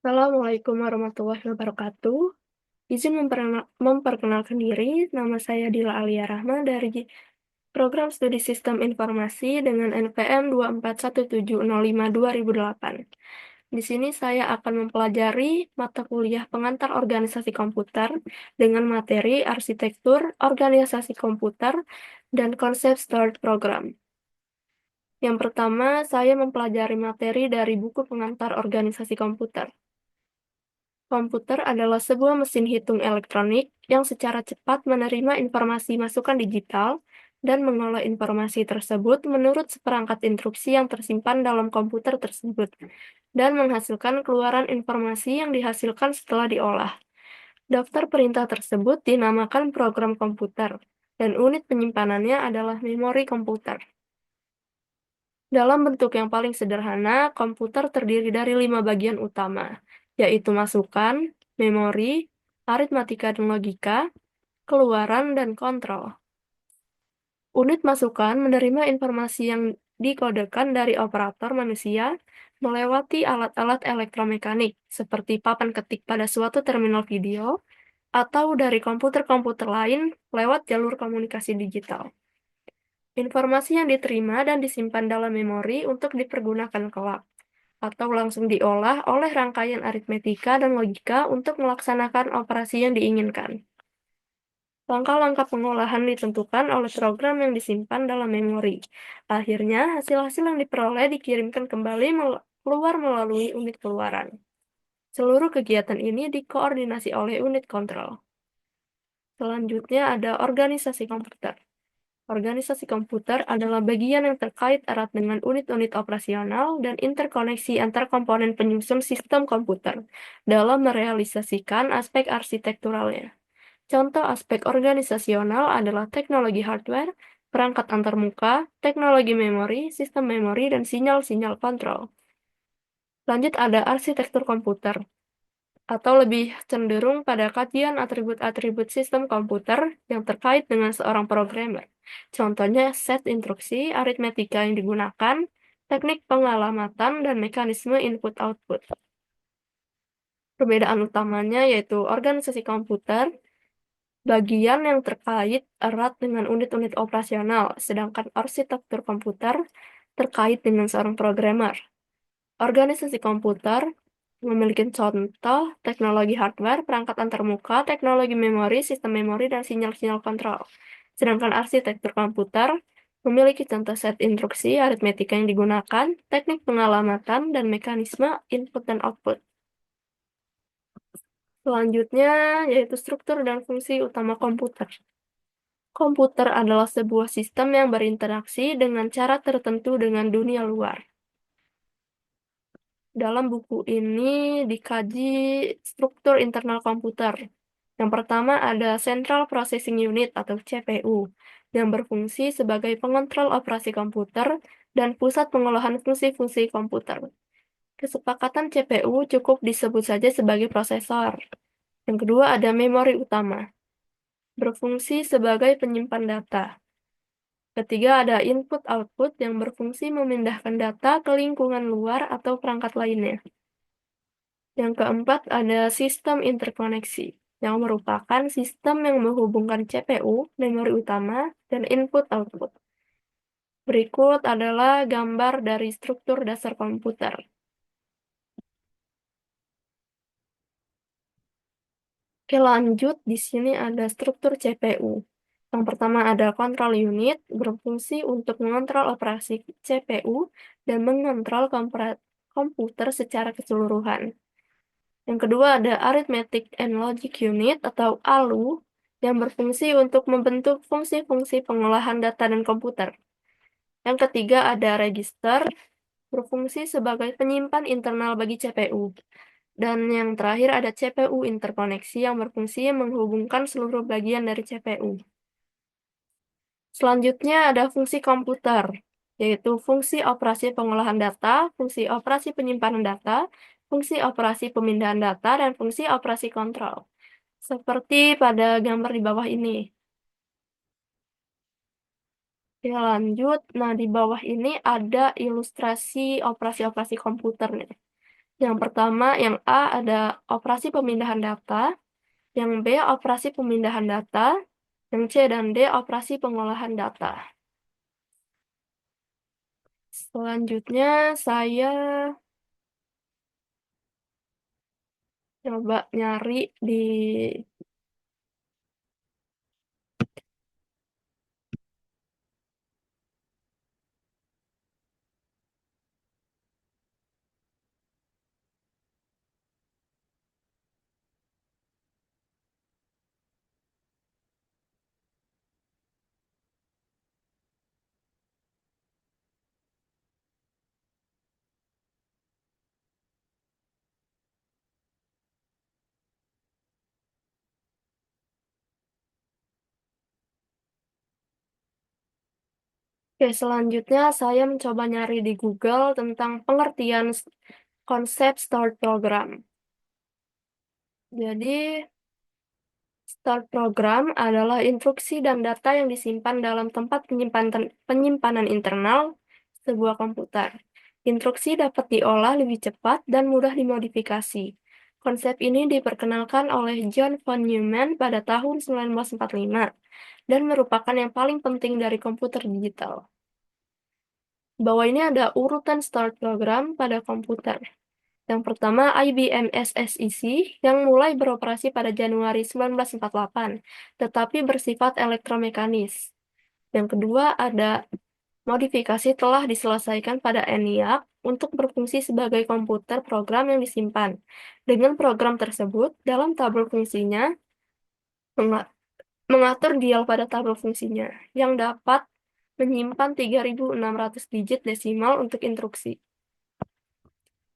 Assalamualaikum warahmatullahi wabarakatuh. Izin memperkenalkan diri, nama saya Dila Alia Rahma dari Program Studi Sistem Informasi dengan NPM 2417052 2008. Di sini saya akan mempelajari mata kuliah pengantar organisasi komputer dengan materi arsitektur, organisasi komputer, dan konsep storage program. Yang pertama, saya mempelajari materi dari buku pengantar organisasi komputer. Komputer adalah sebuah mesin hitung elektronik yang secara cepat menerima informasi masukan digital dan mengolah informasi tersebut menurut seperangkat instruksi yang tersimpan dalam komputer tersebut, dan menghasilkan keluaran informasi yang dihasilkan setelah diolah. Daftar perintah tersebut dinamakan program komputer, dan unit penyimpanannya adalah memori komputer. Dalam bentuk yang paling sederhana, komputer terdiri dari 5 bagian utama, yaitu masukan, memori, aritmatika dan logika, keluaran, dan kontrol. Unit masukan menerima informasi yang dikodekan dari operator manusia melewati alat-alat elektromekanik seperti papan ketik pada suatu terminal video atau dari komputer-komputer lain lewat jalur komunikasi digital. Informasi yang diterima dan disimpan dalam memori untuk dipergunakan kelak, atau langsung diolah oleh rangkaian aritmetika dan logika untuk melaksanakan operasi yang diinginkan. Langkah-langkah pengolahan ditentukan oleh program yang disimpan dalam memori. Akhirnya, hasil-hasil yang diperoleh dikirimkan kembali keluar melalui unit keluaran. Seluruh kegiatan ini dikoordinasi oleh unit kontrol. Selanjutnya ada organisasi komputer. Organisasi komputer adalah bagian yang terkait erat dengan unit-unit operasional dan interkoneksi antar komponen penyusun sistem komputer dalam merealisasikan aspek arsitekturalnya. Contoh aspek organisasional adalah teknologi hardware, perangkat antarmuka, teknologi memori, sistem memori, dan sinyal-sinyal kontrol. Lanjut ada arsitektur komputer, atau lebih cenderung pada kajian atribut-atribut sistem komputer yang terkait dengan seorang programmer. Contohnya set instruksi, aritmetika yang digunakan, teknik pengalamatan, dan mekanisme input-output. Perbedaan utamanya yaitu organisasi komputer, bagian yang terkait erat dengan unit-unit operasional, sedangkan arsitektur komputer terkait dengan seorang programmer. Organisasi komputer memiliki contoh teknologi hardware, perangkat antarmuka, teknologi memori, sistem memori, dan sinyal-sinyal kontrol. Sedangkan arsitektur komputer memiliki contoh set instruksi, aritmetika yang digunakan, teknik pengalamatan, dan mekanisme input dan output. Selanjutnya yaitu struktur dan fungsi utama komputer. Komputer adalah sebuah sistem yang berinteraksi dengan cara tertentu dengan dunia luar. Dalam buku ini dikaji struktur internal komputer. Yang pertama ada Central Processing Unit atau CPU, yang berfungsi sebagai pengontrol operasi komputer dan pusat pengolahan fungsi-fungsi komputer. Kesepakatan CPU cukup disebut saja sebagai prosesor. Yang kedua ada memori utama, berfungsi sebagai penyimpan data. Ketiga ada input-output yang berfungsi memindahkan data ke lingkungan luar atau perangkat lainnya. Yang keempat ada sistem interkoneksi, yang merupakan sistem yang menghubungkan CPU, memori utama, dan input-output. Berikut adalah gambar dari struktur dasar komputer. Oke, lanjut. Di sini ada struktur CPU. Yang pertama ada control unit, berfungsi untuk mengontrol operasi CPU dan mengontrol komputer secara keseluruhan. Yang kedua ada Arithmetic and Logic Unit atau ALU yang berfungsi untuk membentuk fungsi-fungsi pengolahan data dan komputer. Yang ketiga ada Register, berfungsi sebagai penyimpan internal bagi CPU. Dan yang terakhir ada CPU interkoneksi yang berfungsi menghubungkan seluruh bagian dari CPU. Selanjutnya ada fungsi komputer, yaitu fungsi operasi pengolahan data, fungsi operasi penyimpanan data, fungsi operasi pemindahan data, dan fungsi operasi kontrol. Seperti pada gambar di bawah ini. Ya, lanjut. Nah, di bawah ini ada ilustrasi operasi-operasi komputer nih. Yang pertama, yang A ada operasi pemindahan data, yang B operasi pemindahan data, yang C dan D operasi pengolahan data. Selanjutnya saya coba nyari di Oke, selanjutnya saya mencoba nyari di Google tentang pengertian konsep start program. Jadi, start program adalah instruksi dan data yang disimpan dalam tempat penyimpanan internal sebuah komputer. Instruksi dapat diolah lebih cepat dan mudah dimodifikasi. Konsep ini diperkenalkan oleh John von Neumann pada tahun 1945 dan merupakan yang paling penting dari komputer digital. Bawah ini ada urutan start program pada komputer. Yang pertama, IBM SSEC yang mulai beroperasi pada Januari 1948, tetapi bersifat elektromekanis. Yang kedua, ada modifikasi telah diselesaikan pada ENIAC untuk berfungsi sebagai komputer program yang disimpan. Dengan program tersebut, dalam tabel fungsinya, menga- mengatur dial pada tabel fungsinya, yang dapat menyimpan 3.600 digit desimal untuk instruksi.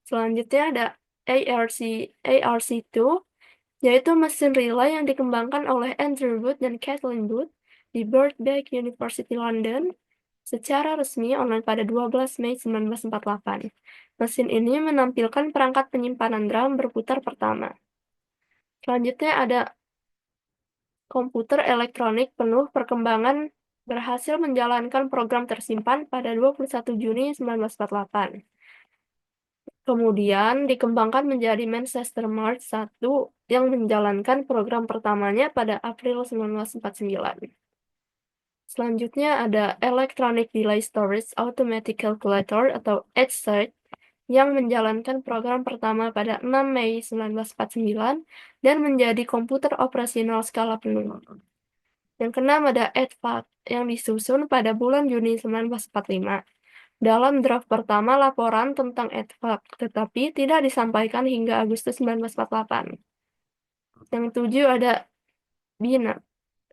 Selanjutnya ada ARC2, yaitu mesin relay yang dikembangkan oleh Andrew Wood dan Kathleen Wood di Birkbeck University London secara resmi online pada 12 Mei 1948. Mesin ini menampilkan perangkat penyimpanan drum berputar pertama. Selanjutnya ada komputer elektronik penuh perkembangan berhasil menjalankan program tersimpan pada 21 Juni 1948. Kemudian dikembangkan menjadi Manchester March 1 yang menjalankan program pertamanya pada April 1949. Selanjutnya ada Electronic Delay Storage Automatic Calculator atau EDSTART yang menjalankan program pertama pada 6 Mei 1949 dan menjadi komputer operasional skala penuh. Yang keenam ada EDVAC yang disusun pada bulan Juni 1945. Dalam draft pertama laporan tentang EDVAC, tetapi tidak disampaikan hingga Agustus 1948. Yang tujuh ada BINA,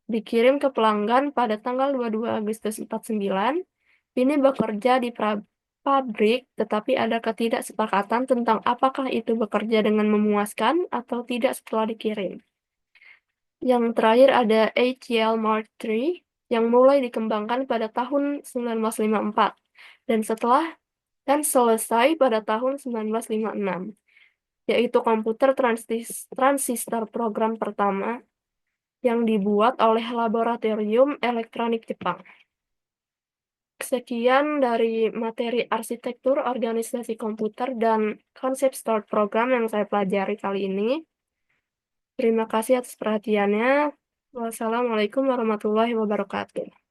dikirim ke pelanggan pada tanggal 22 Agustus 49. Ini bekerja di pabrik, tetapi ada ketidaksepakatan tentang apakah itu bekerja dengan memuaskan atau tidak setelah dikirim. Yang terakhir ada ATL Mark III yang mulai dikembangkan pada tahun 1954 dan selesai pada tahun 1956, yaitu komputer transistor program pertama yang dibuat oleh Laboratorium Elektronik Jepang. Sekian dari materi arsitektur organisasi komputer dan konsep start program yang saya pelajari kali ini. Terima kasih atas perhatiannya. Wassalamualaikum warahmatullahi wabarakatuh.